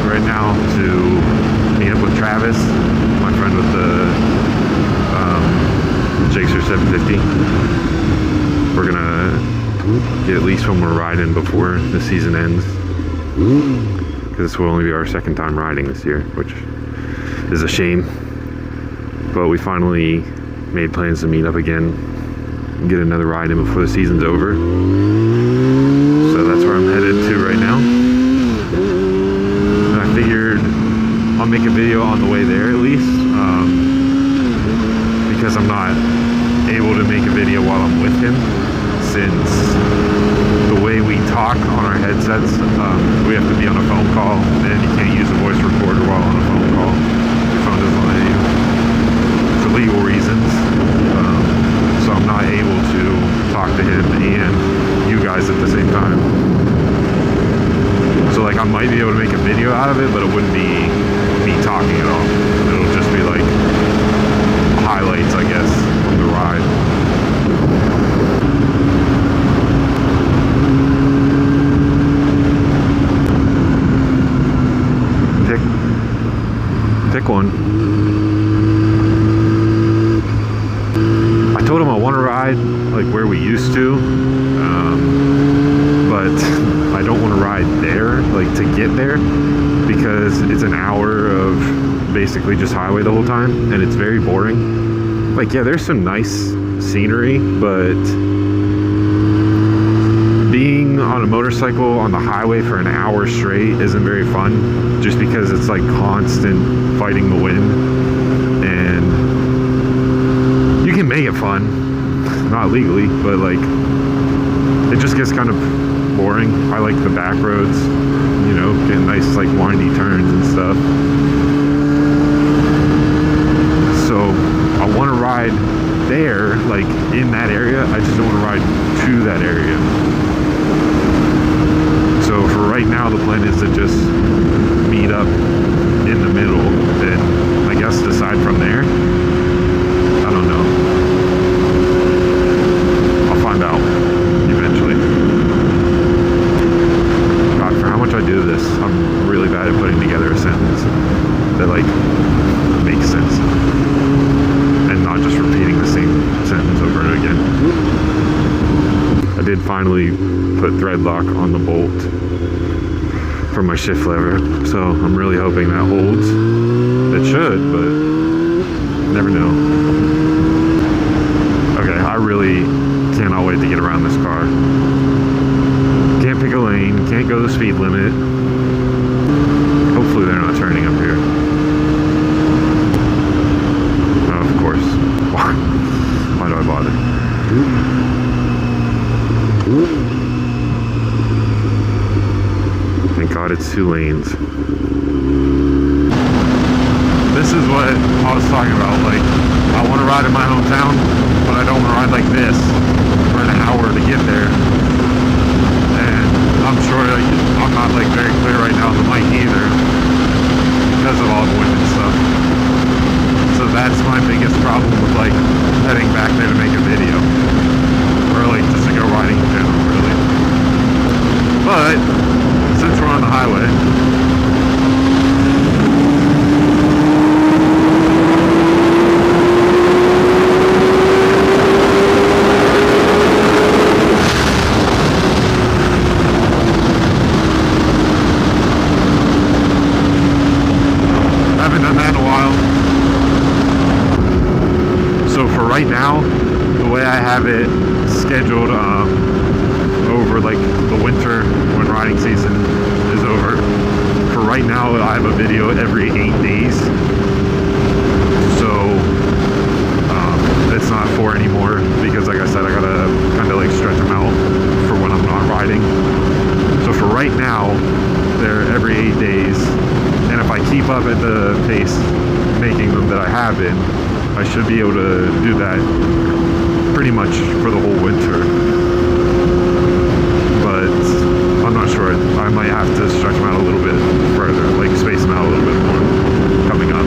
ride right now to meet up with Travis, my friend with the Gixxer 750. We're gonna get at least one more ride in before the season ends, because this will only be our second time riding this year, which is a shame. But we finally made plans to meet up again and get another ride in before the season's over. So that's where I'm headed to right now. And I figured I'll make a video on the way there at least, because I'm not able to make a video while I'm with him, since the way we talk on our headsets, we have to be on a phone call, and you can't use a voice recorder while on a phone call. Your phone doesn't let you, for legal reasons. So I'm not able to talk to him and you guys at the same time. So like I might be able to make a video out of it, but it wouldn't be me talking at all. It'll just be like highlights, I guess, of the ride. Pick one. I told him I want to ride like where we used to, but I don't want to ride there, like to get there, because it's an hour of basically just highway the whole time, and it's very boring. Like, yeah, there's some nice scenery, but being on a motorcycle on the highway for an hour straight isn't very fun, just because it's like constant fighting the wind. And you can make it fun, not legally, but like it just gets kind of boring. I like the back roads, you know, getting nice like windy turns and stuff. So I want to ride there, like in that area. I just don't want to ride to that area. So for right now, the plan is to just meet up in the middle, and I guess decide from there. I don't know. I'll find out eventually. God, for how much I do this, I'm really bad at putting together a sentence that like makes sense, and not just repeating the same sentence over and again. I did finally put thread lock on the bolt for my shift lever, so I'm really hoping that holds. It should, but never know. Okay, I really cannot wait to get around this car. Can't pick a lane, can't go the speed limit. Hopefully they're not turning up here. Oh, of course. Why do I bother? Thank God it's 2 lanes. This is what I was talking about. Like, I want to ride in my hometown, but I don't want to ride like this for an hour to get there. And I'm sure I'm not like very clear right now on the mic either, because of all the wind and stuff. So that's my biggest problem with like heading back there to make a video, or like just to go riding in general, really. But since we're on the highway, I haven't done that in a while. So for right now, the way I have it scheduled, over like the winter when riding season is over, for right now I have a video every 8 days. So it's not 4 anymore, because like I said, I gotta kind of like stretch them out for when I'm not riding. So for right now, they're every 8 days, and if I keep up at the pace making them that I have been, I should be able to do that pretty much for the whole winter. But I'm not sure. I might have to stretch them out a little bit further, like space them out a little bit more coming up.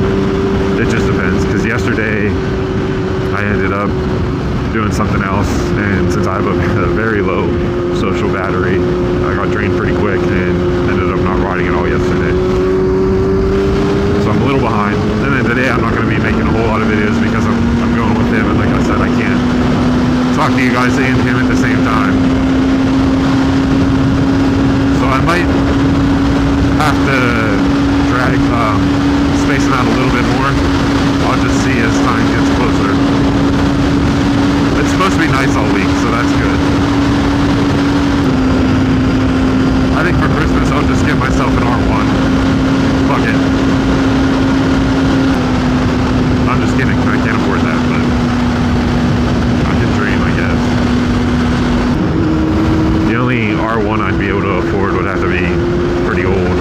It just depends, because yesterday I ended up doing something else, and since I have a very low social battery, I got drained pretty quick and ended up not riding at all yesterday. talk to you guys and him at the same time. So I might have to drag, space them out a little bit more. I'll just see as time gets closer. It's supposed to be nice all week, so that's good. I think for Christmas I'll just give myself an R1. Fuck it. I'm just kidding, I can't afford that, but I can dream, I guess. The only R1 I'd be able to afford would have to be pretty old.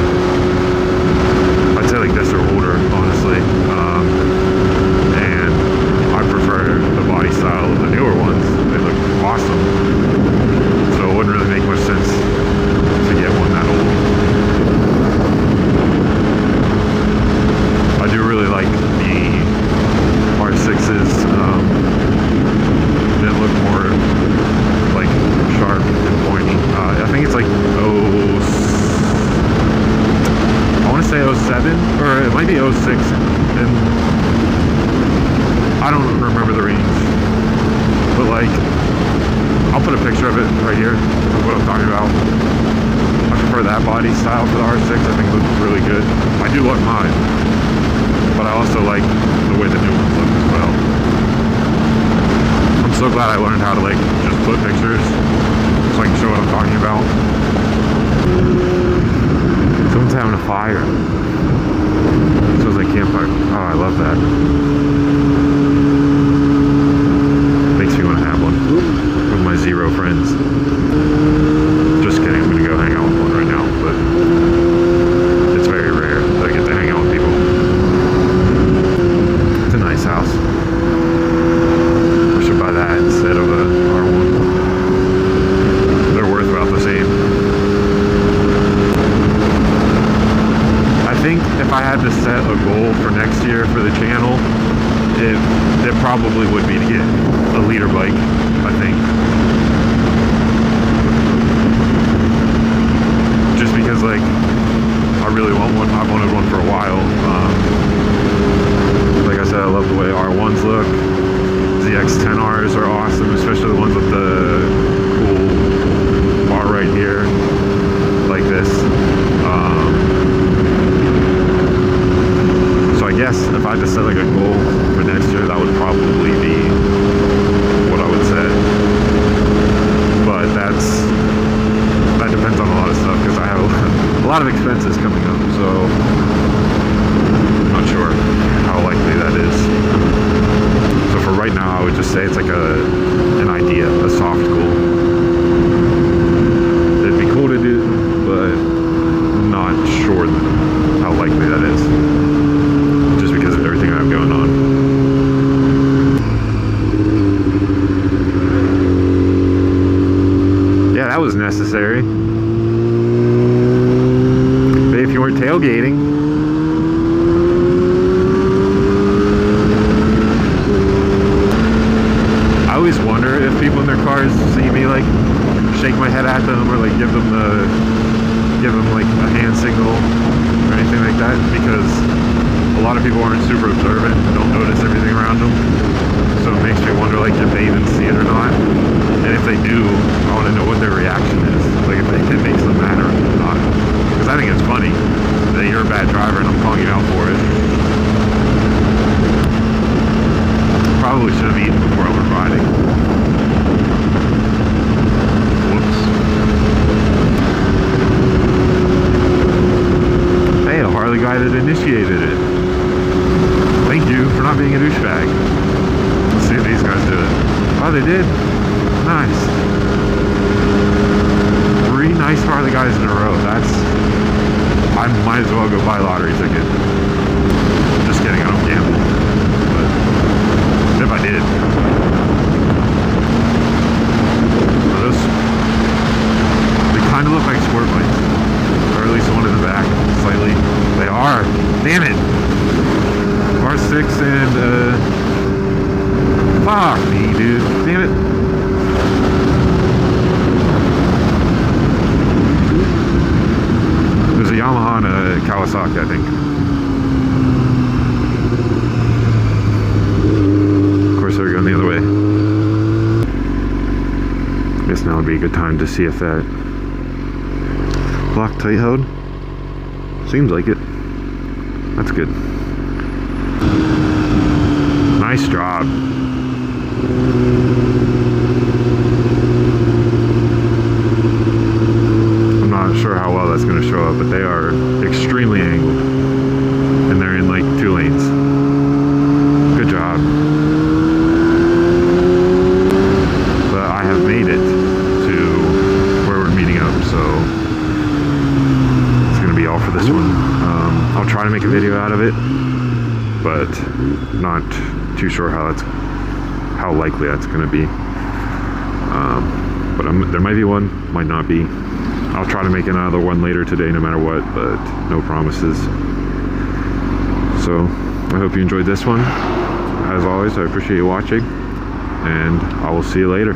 I'd say like this or older, honestly. And I prefer the body style of the newer ones. They look awesome. So it wouldn't really make much sense to get one that old. I do really like the R6s that look more like sharp and pointy. I think it's like I want to say 07 or it might be 06, and I don't remember the range, but like I'll put a picture of it right here of what I'm talking about. I prefer that body style for the R6. I think it looks really good. I do love mine, but I also like the way the new ones look as well. I'm so glad I learned how to like just put pictures so I can show what I'm talking about. Someone's having a fire. So it's like campfire. Oh, I love that. Makes me want to have one with my 0 friends. Just kidding, I'm gonna go hang out with one right now, but it's very rare that I get to hang out with people. It's a nice house. I should buy that instead of a R1. They're worth about the same. I think if I had to set a goal for next year for the channel, it probably would be to get a liter bike, I think. Just because like I really want one. I've wanted one for a while. Like I said, I love the way R1s look. ZX-10Rs are awesome, especially the ones with the cool bar right here, like this. So I guess if I had to set like a goal for next year, that would probably be what I would set. But that depends on a lot of stuff because I have a lot of expenses coming up, so I'm not sure how likely that is. So for right now, I would just say it's like an idea, a soft goal. It'd be cool to do, but I'm not sure how likely that is, just because of everything I have going on. Yeah, that was necessary. But if you weren't tailgating, I always wonder if people in their cars see me like shake my head at them or like give them like a hand signal or anything like that, because a lot of people aren't super observant and don't notice everything around them. So it makes me wonder like if they even see it or not. And if they do, I want to know what their reaction is. Like if it makes them mad or not. Because I think it's funny that you're a bad driver and I'm calling you out for it. Probably should have eaten before I was riding. Whoops. Hey, a Harley guy that initiated it. Thank you for not being a douchebag. Let's see if these guys do it. Oh, they did? Nice. 3 nice Harley guys in a row. I might as well go buy a lottery ticket. Just kidding, I don't gamble. But if I did. They kind of look like sport bikes. Or at least the one in the back, slightly. They are. Damn it. R6 and, fuck me, dude. Damn it. There's a Yamaha and a Kawasaki, I think. Of course, they're going the other way. be a good time to see if that Loctite held. Seems like it. That's good. Nice job. I'm not sure how well that's going to show up, but they are extremely angled. And they're in like 2 lanes. Good job. But I have made it to where we're meeting up, so it's going to be all for this one. I'll try to make a video out of it, but not too sure how likely that's going to be. But there might be one, might not be. I'll try to make another one later today no matter what, but no promises. So I hope you enjoyed this one. As always, I appreciate you watching, and I will see you later.